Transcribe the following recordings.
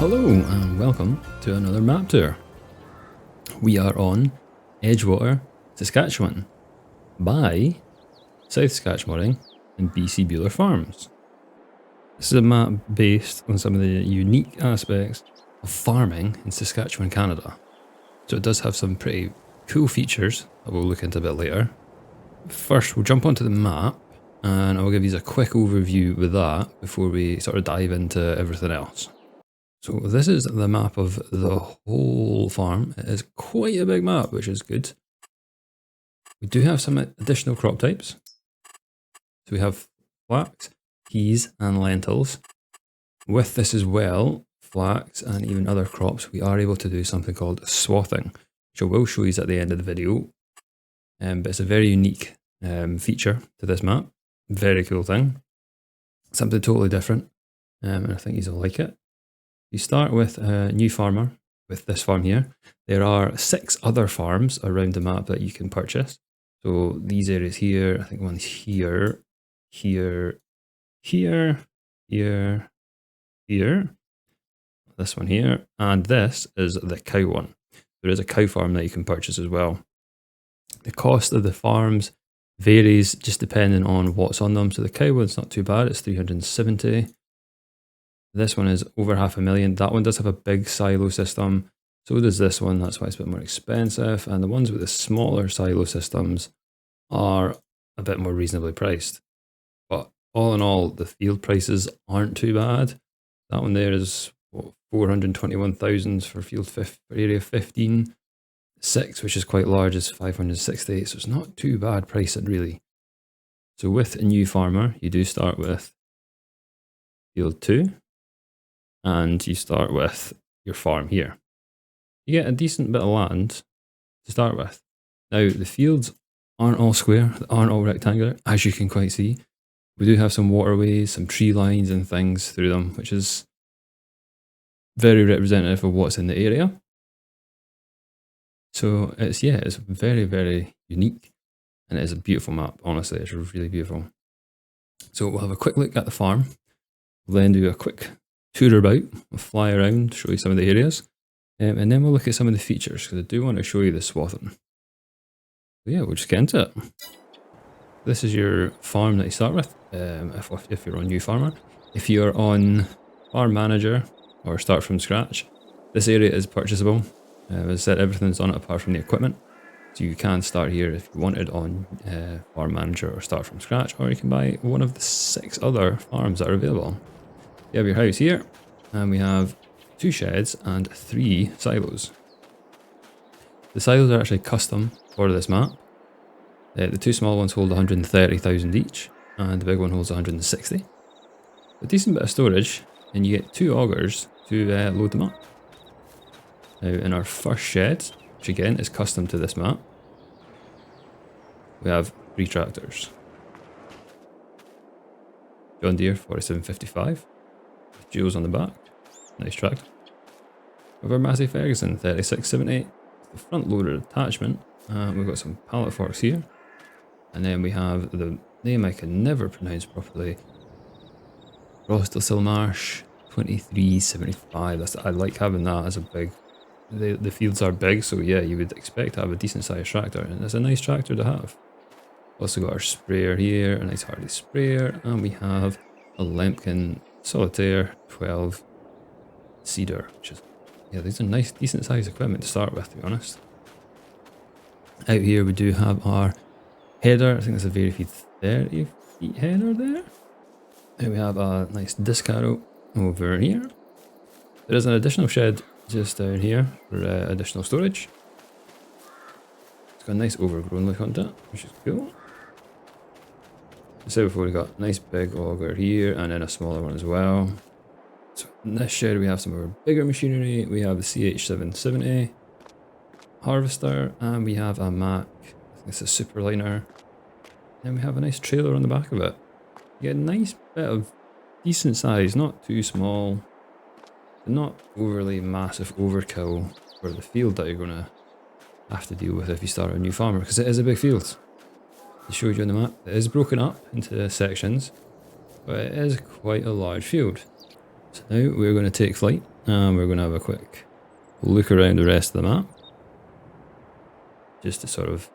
Hello and welcome to another map tour. We are on Edgewater, Saskatchewan by South Saskatchewan and BcBuhler farms. This is a map based on some of the unique aspects of farming in Saskatchewan, Canada. So it does have some pretty cool features that we'll look into a bit later. First, we'll jump onto the map and I'll give you a quick overview with that before we sort of dive into everything else. So this is the map of the whole farm. It is quite a big map, which is good. We do have some additional crop types. So we have flax, peas and lentils. With this as well, flax and even other crops, we are able to do something called swathing, which I will show you at the end of the video. But it's a very unique feature to this map. Very cool thing. Something totally different. And I think you'll like it. You start with a new farmer, with this farm here. There are 6 other farms around the map that you can purchase. So these areas here, I think one's here, here, here, here, here, this one here, and this is the cow one. There is a cow farm that you can purchase as well. The cost of the farms varies just depending on what's on them. So the cow one's not too bad, it's 370. This one is over $500,000. That one does have a big silo system. So does this one. That's why it's a bit more expensive. And the ones with the smaller silo systems are a bit more reasonably priced. But all in all, the field prices aren't too bad. That one there is what, 421,000 for field for area 15. 6, which is quite large, is 568. So it's not too bad pricing really. So with a new farmer, you do start with field 2. And you start with your farm here. You get a decent bit of land to start with. Now, the fields aren't all square, they aren't all rectangular, as you can quite see. We do have some waterways, some tree lines and things through them, which is very representative of what's in the area. So it's very, very unique. And it is a beautiful map, honestly, it's really beautiful. So we'll have a quick look at the farm. We'll then do a quick tour about, we'll fly around, show you some of the areas, and then we'll look at some of the features, because I do want to show you the swathing. So yeah, we'll just get into it. This is your farm that you start with, if you're on new farmer. If you're on farm manager, or start from scratch, this area is purchasable. As I said, everything's on it apart from the equipment. So you can start here if you wanted on farm manager or start from scratch, or you can buy one of the 6 other farms that are available. You have your house here, and we have 2 sheds and 3 silos. The silos are actually custom for this map. The 2 small ones hold 130,000 each, and the big one holds 160. A decent bit of storage, and you get 2 augers to load them up. Now, in our first shed, which again is custom to this map, we have 3 tractors. John Deere 4755. Jewels on the back, nice tractor. We have our Massey Ferguson 3670, the front loader attachment, and we've got some pallet forks here. And then we have the name I can never pronounce properly, Rostelsilmarsh 2375. I like having that as a big, the fields are big, so yeah, you would expect to have a decent sized tractor, and it's a nice tractor to have. Also got our sprayer here, a nice Harley sprayer, and we have a Lemken Solitaire 12 Cedar, which is, yeah, these are nice, decent sized equipment to start with, to be honest. Out here we do have our header. I think that's a Varied 30 feet header there. And we have a nice disc harrow over here. There is an additional shed just down here for additional storage. It's got a nice overgrown look on it, which is cool. So before we got a nice big auger here and then a smaller one as well. So in this shed we have some of our bigger machinery. We have the CH770 harvester, and we have a Mack, I think it's a Superliner. Then we have a nice trailer on the back of it. You get a nice bit of decent size, not too small, but not overly massive overkill for the field that you're going to have to deal with if you start a new farmer, because it is a big field. I showed you on the map, it is broken up into sections, but it is quite a large field. So now we're going to take flight And we're going to have a quick look around the rest of the map, just to sort of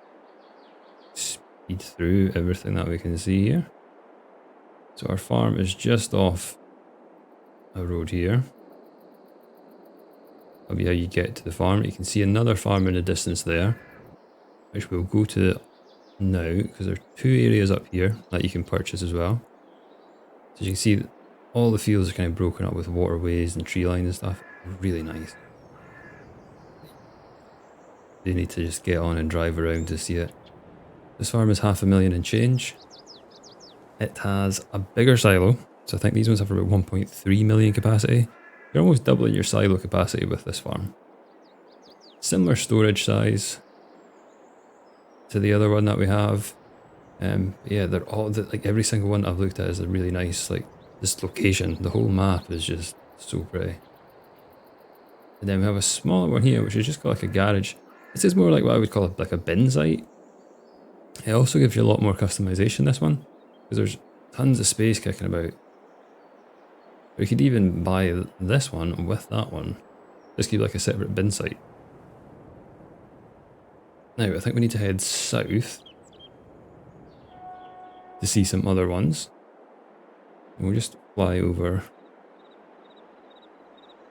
speed through everything that we can see here. So our farm is just off a road here. That'll be how you get to the farm. You can see another farm in the distance there, which we'll go to now, because there are two areas up here that you can purchase as well. So you can see that all the fields are kind of broken up with waterways and tree lines and stuff. Really nice. You need to just get on and drive around to see it. This farm is 500,000 and change. It has a bigger silo, so I think these ones have about 1.3 million capacity. You're almost doubling your silo capacity with this farm. Similar storage size to the other one that we have. Yeah, they're all, like every single one I've looked at is a really nice, like, this location. The whole map is just so pretty. And then we have a smaller one here, which is just got like a garage. This is more like what I would call like a bin site. It also gives you a lot more customization, this one, because there's tons of space kicking about. Or you could even buy this one with that one. Just keep like a separate bin site. Now, I think we need to head south to see some other ones. And we'll just fly over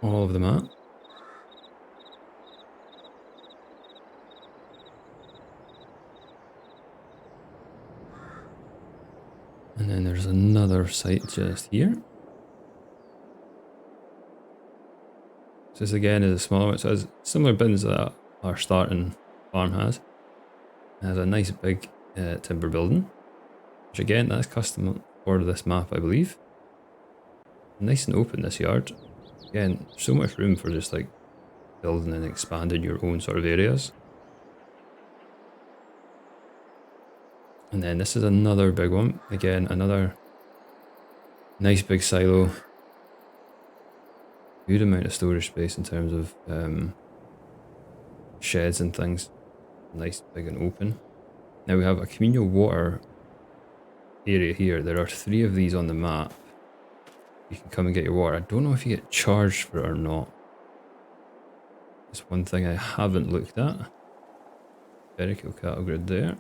all of the map. And then there's another site just here. So this again is a smaller one. So it has similar bins that our starting farm has. It has a nice big timber building, which again, that's custom for this map, I believe. Nice and open, this yard. Again, so much room for just like building and expanding your own sort of areas. And then this is another big one. Again, another nice big silo. Good amount of storage space in terms of sheds and things. Nice, big and open. Now we have a communal water area here. There are 3 of these on the map. You can come and get your water. I don't know if you get charged for it or not. That's one thing I haven't looked at. Very cool cattle grid there.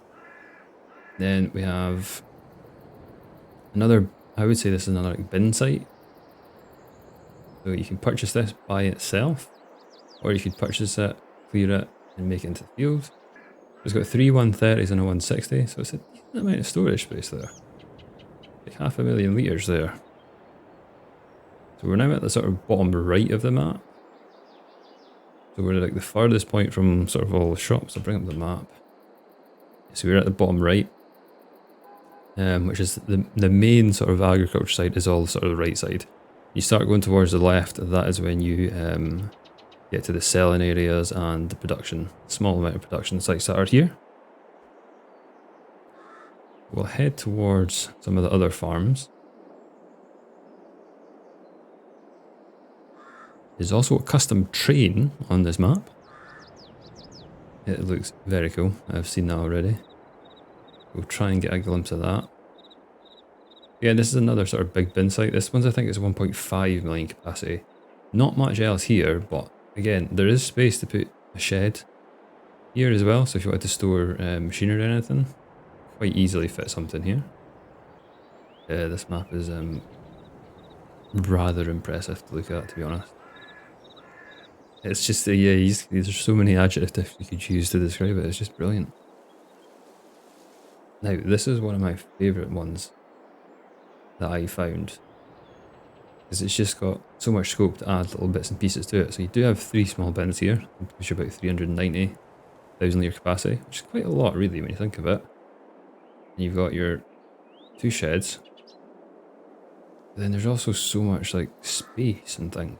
Then we have another, I would say this is another like bin site. So you can purchase this by itself, or you could purchase it, clear it, and make it into the field. It's got 3 130s and a 160, so it's a decent amount of storage space there. Like 500,000 litres there. So we're now at the sort of bottom right of the map. So we're like the farthest point from sort of all the shops. I'll bring up the map. So we're at the bottom right. Which is the main sort of agriculture side is all sort of the right side. You start going towards the left, that is when you get to the selling areas and the production, small amount of production sites that are here. We'll head towards some of the other farms. There's also a custom train on this map. It looks very cool. I've seen that already. We'll try and get a glimpse of that. Yeah, this is another sort of big bin site. This one's I think it's 1.5 million capacity. Not much else here, but again, there is space to put a shed here as well. So if you wanted to store machinery or anything, quite easily fit something here. This map is rather impressive to look at, to be honest. It's just, yeah, there's so many adjectives you could use to describe it. It's just brilliant. Now, this is one of my favourite ones that I found, because it's just got so much scope to add little bits and pieces to it. So you do have 3 small bins here, which are about 390,000 litre capacity, which is quite a lot really when you think of it. And you've got your 2 sheds. But then there's also so much like space and things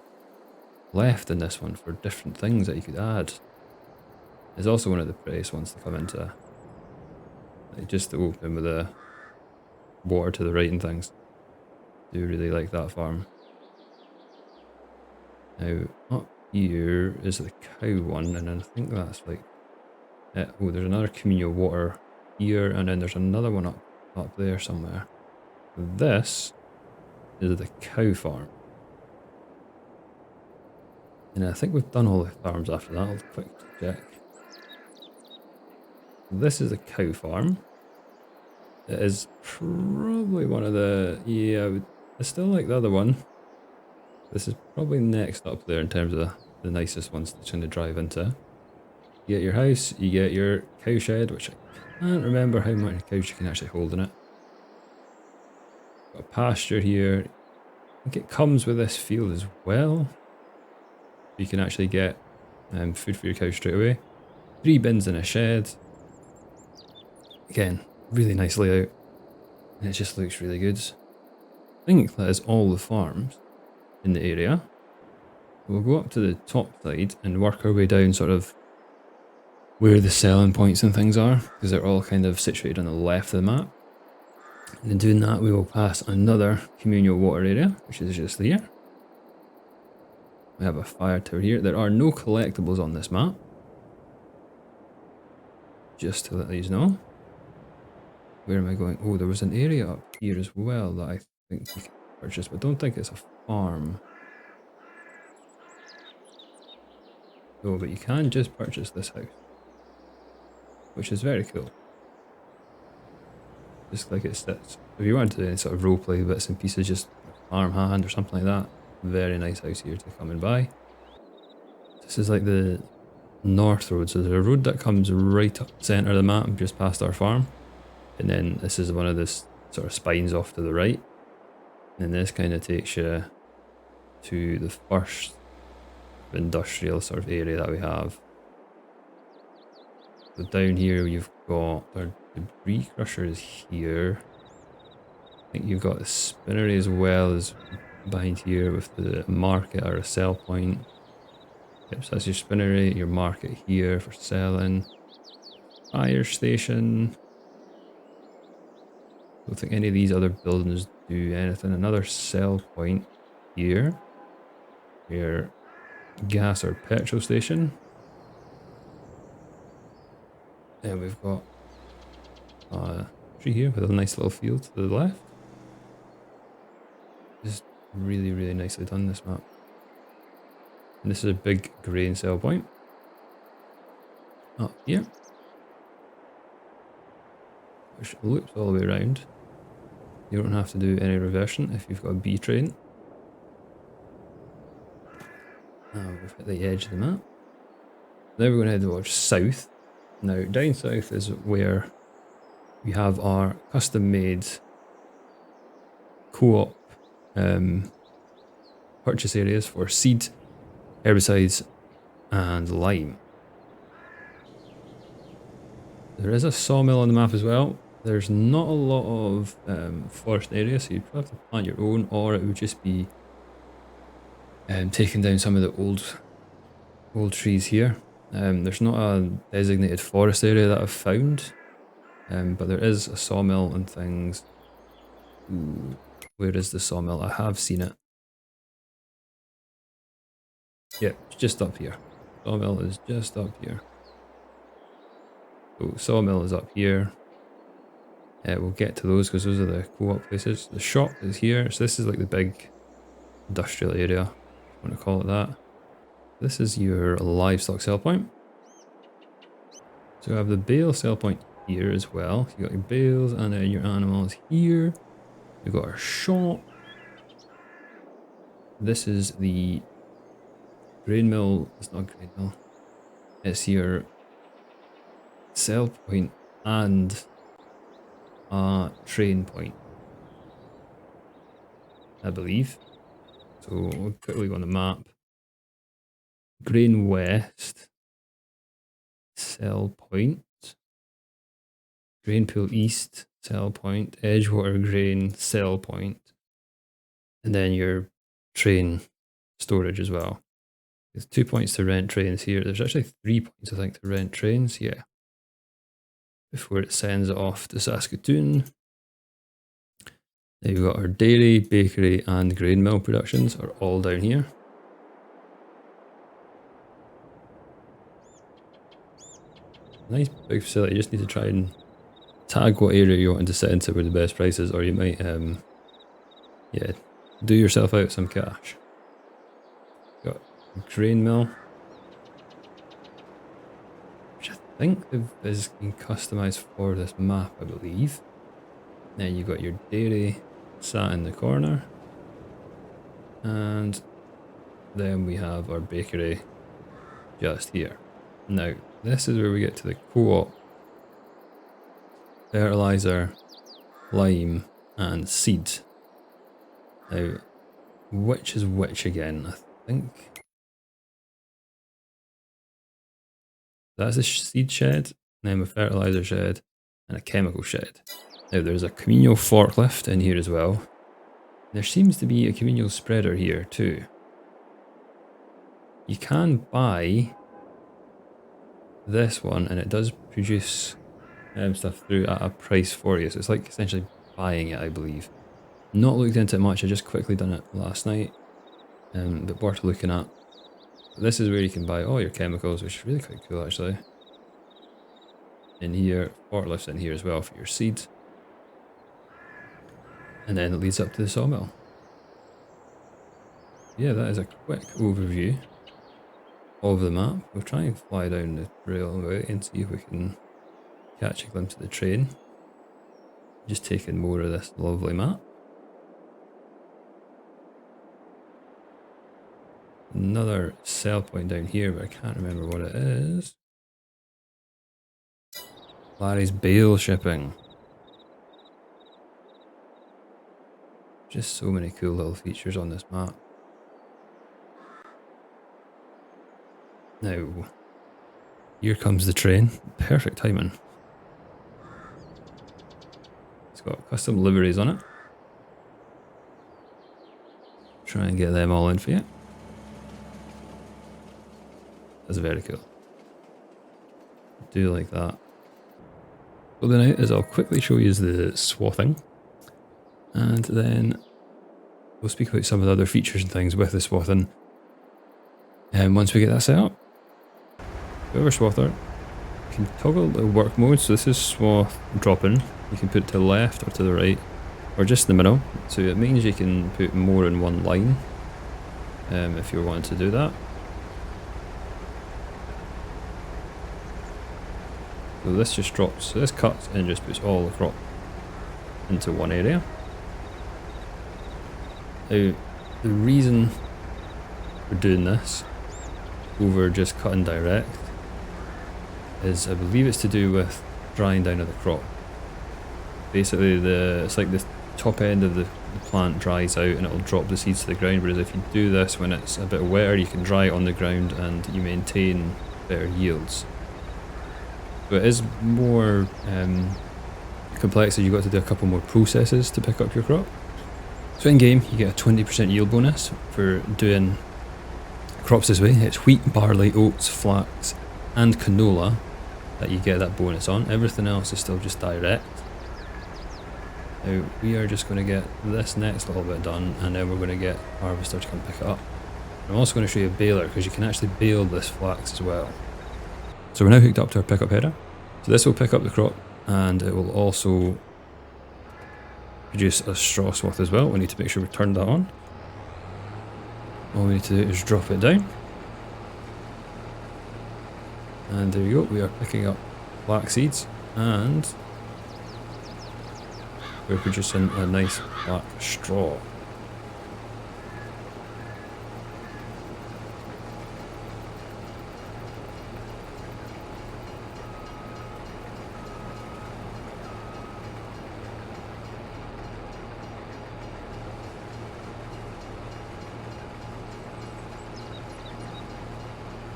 left in this one for different things that you could add. It's also one of the prettiest ones to come into. Like just to open with the water to the right and things. Do really like that farm. Now up here is the cow one, and I think that's like oh, there's another communal water here, and then there's another one up there somewhere. This is the cow farm. And I think we've done all the farms after that. I'll quick check. This is a cow farm. It is probably one of the... Yeah, I still like the other one. This is probably next up there in terms of the nicest ones to kind of drive into. You get your house, you get your cow shed, which I can't remember how many cows you can actually hold in it. Got a pasture here. I think it comes with this field as well. You can actually get food for your cows straight away. 3 bins in a shed. Again, really nice layout. And it just looks really good. I think that is all the farms in the area. We'll go up to the top side and work our way down sort of where the selling points and things are, because they're all kind of situated on the left of the map. And in doing that, we will pass another communal water area, which is just here. We have a fire tower here. There are no collectibles on this map. Just to let you know. Where am I going? Oh, there was an area up here as well that I think you can purchase, but I don't think it's a farm. Oh, but you can just purchase this house, which is very cool. Just like it sits. If you want to do any sort of roleplay bits and pieces, just farmhand or something like that, very nice house here to come and buy. This is like the north road, so there's a road that comes right up the centre of the map, just past our farm. And then this is one of the sort of spines off to the right. And this kind of takes you to the first industrial sort of area that we have. So down here you've got our debris crushers here. I think you've got the spinnery as well as behind here with the market or a sell point. Yep, so that's your spinnery, your market here for selling. Fire station. Don't think any of these other buildings do anything. Another sell point here. Your gas or petrol station. And we've got a tree here with a nice little field to the left. Just really, really nicely done, this map. And this is a big grain sell point. Up here. Which loops all the way around. You don't have to do any reversing if you've got a B train. Now we've hit the edge of the map. Now we're going to head towards south. Now down south is where we have our custom made co-op purchase areas for seed, herbicides and lime. There is a sawmill on the map as well. There's not a lot of forest area, so you'd probably have to plant your own, or it would just be taking down some of the old trees here. There's not a designated forest area that I've found, but there is a sawmill and things. Ooh, where is the sawmill? I have seen it. Yep, it's just up here. Sawmill is just up here. So sawmill is up here. We'll get to those because those are the co-op places. The shop is here, so this is like the big industrial area, if you want to call it that. This is your livestock sell point. So we have the bale sell point here as well. So you got your bales and then your animals here. We've got our shop. This is the grain mill. It's not grain mill. It's your sell point and a train point, I believe. So we'll quickly go on the map. Grain West, sell point. Grain Pool East, sell point. Edgewater Grain, sell point. And then your train storage as well. There's 2 points to rent trains here. There's actually 3 points, I think, to rent trains, yeah. Before it sends it off to Saskatoon. Then you've got our dairy, bakery and grain mill productions are all down here. Nice big facility. You just need to try and tag what area you want to set into with the best prices, or you might yeah, do yourself out some cash. Got grain mill, which I think is being customized for this map, I believe. Then you got your dairy sat in the corner, and then we have our bakery just here. Now, this is where we get to the co-op, fertilizer, lime, and seed. Now, which is which again? I think that's a seed shed, then a fertilizer shed, and a chemical shed. Now, there's a communal forklift in here as well. There seems to be a communal spreader here too. You can buy this one, and it does produce stuff through at a price for you. So it's like essentially buying it, I believe. Not looked into it much. I just quickly done it last night, but worth looking at. This is where you can buy all your chemicals, which is really quite cool actually. In here, forklifts in here as well for your seed, and then it leads up to the sawmill. Yeah, that is a quick overview of the map. We'll try and fly down the railway and see if we can catch a glimpse of the train. Just taking more of this lovely map. Another sell point down here, but I can't remember what it is. Larry's bale shipping. Just so many cool little features on this map. Now, here comes the train. Perfect timing. It's got custom liveries on it. Try and get them all in for you. That's very cool. Do like that. So then out is I'll quickly show you the swathing, and then we'll speak about some of the other features and things with the swathing. And once we get that set up, whoever swather can toggle the work mode. So this is swath dropping. You can put it to the left or to the right, or just in the middle. So it means you can put more in one line if you're wanting to do that. So this just drops, so this cuts and just puts all the crop into one area. Now, the reason for doing this over just cutting direct is, I believe it's to do with drying down of the crop. Basically, it's like the top end of the plant dries out and it'll drop the seeds to the ground, whereas if you do this when it's a bit wetter, you can dry it on the ground and you maintain better yields. So it is more complex, so you've got to do a couple more processes to pick up your crop. So in game, you get a 20% yield bonus for doing crops this way. It's wheat, barley, oats, flax, and canola that you get that bonus on. Everything else is still just direct. Now, we are just going to get this next little bit done, and then we're going to get Harvester to come pick it up. I'm also going to show you a baler, because you can actually bale this flax as well. So we're now hooked up to our pickup header. So this will pick up the crop, and it will also produce a straw swath as well. We need to make sure we turn that on. All we need to do is drop it down. And there you go, we are picking up flax seeds, and we're producing a nice black straw.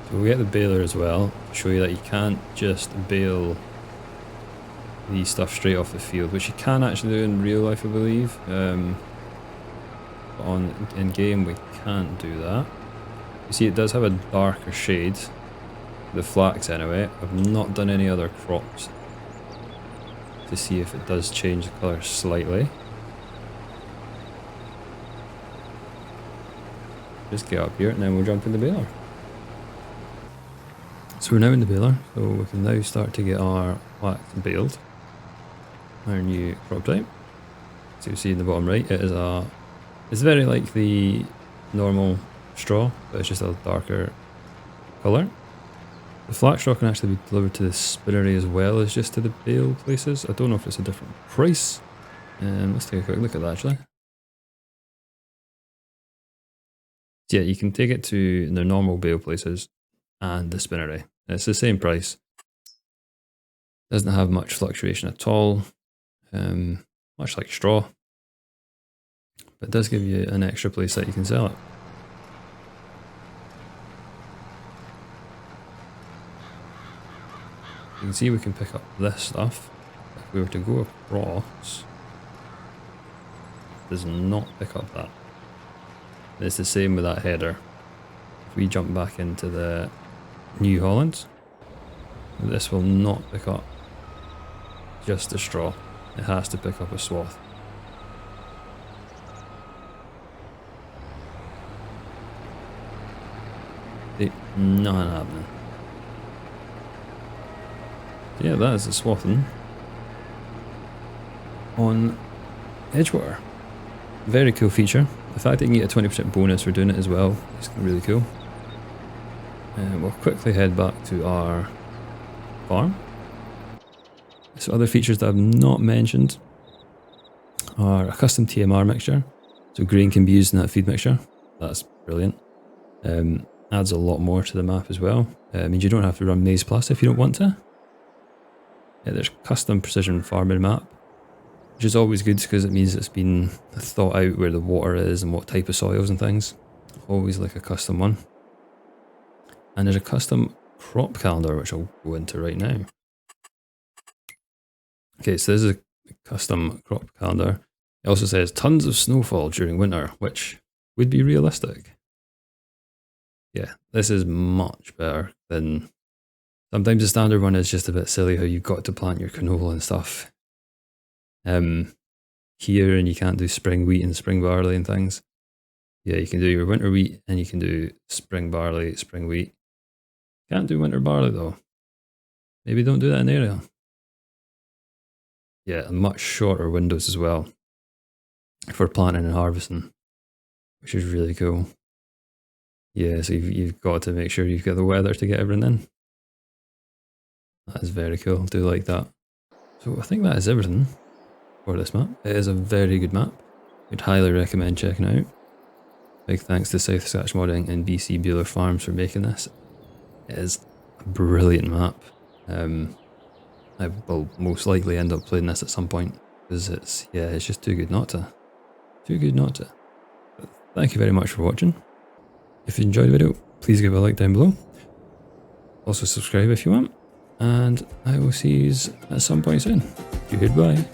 So we get the baler as well, to show you that you can't just bale the stuff straight off the field, which you can actually do in real life, I believe. But in game we can't do that. You see, it does have a darker shade, the flax anyway. I've not done any other crops to see if it does change the colour slightly. Just get up here and then we'll jump in the baler. So we're now in the baler, so we can now start to get our flax baled. Our new crop type. So you see in the bottom right, it's very like the normal straw, but it's just a darker colour. The flat straw can actually be delivered to the spinnery as well as just to the bale places. I don't know if it's a different price. Let's take a quick look at that actually. So yeah, you can take it to the normal bale places and the spinnery. It's the same price. Doesn't have much fluctuation at all, much like straw. But it does give you an extra place that you can sell it. You can see we can pick up this stuff. If we were to go across, it does not pick up that. It's the same with that header. If we jump back into the New Holland, this will not pick up just the straw. It has to pick up a swath. Not happening. So yeah, that is the Swathing on Edgewater. Very cool feature. The fact that you can get a 20% bonus for doing it as well is really cool. We'll quickly head back to our farm. So other features that I've not mentioned are a custom TMR mixture. So grain can be used in that feed mixture. That's brilliant. Adds a lot more to the map as well. Means you don't have to run Maize Plus if you don't want to. Yeah, there's custom precision farming map, which is always good because it means it's been thought out where the water is and what type of soils and things. Always like a custom one. And there's a custom crop calendar, which I'll go into right now. Okay, so this is a custom crop calendar. It also says tons of snowfall during winter, which would be realistic. Yeah, this is much better than... Sometimes the standard one is just a bit silly how you've got to plant your canola and stuff here, and you can't do spring wheat and spring barley and things. Yeah, you can do your winter wheat and you can do spring barley, spring wheat. Can't do winter barley though. Maybe don't do that in the area. Yeah, much shorter windows as well for planting and harvesting, which is really cool. Yeah, so you've got to make sure you've got the weather to get everything in. That is very cool. I do like that. So I think that is everything for this map. It is a very good map. I'd highly recommend checking it out. Big thanks to Sask Modding and BcBuhler Farms for making this. It is a brilliant map. I will most likely end up playing this at some point because it's just too good not to. Too good not to. But thank you very much for watching. If you enjoyed the video, please give it a like down below. Also subscribe if you want. And I will see you at some point soon. Goodbye.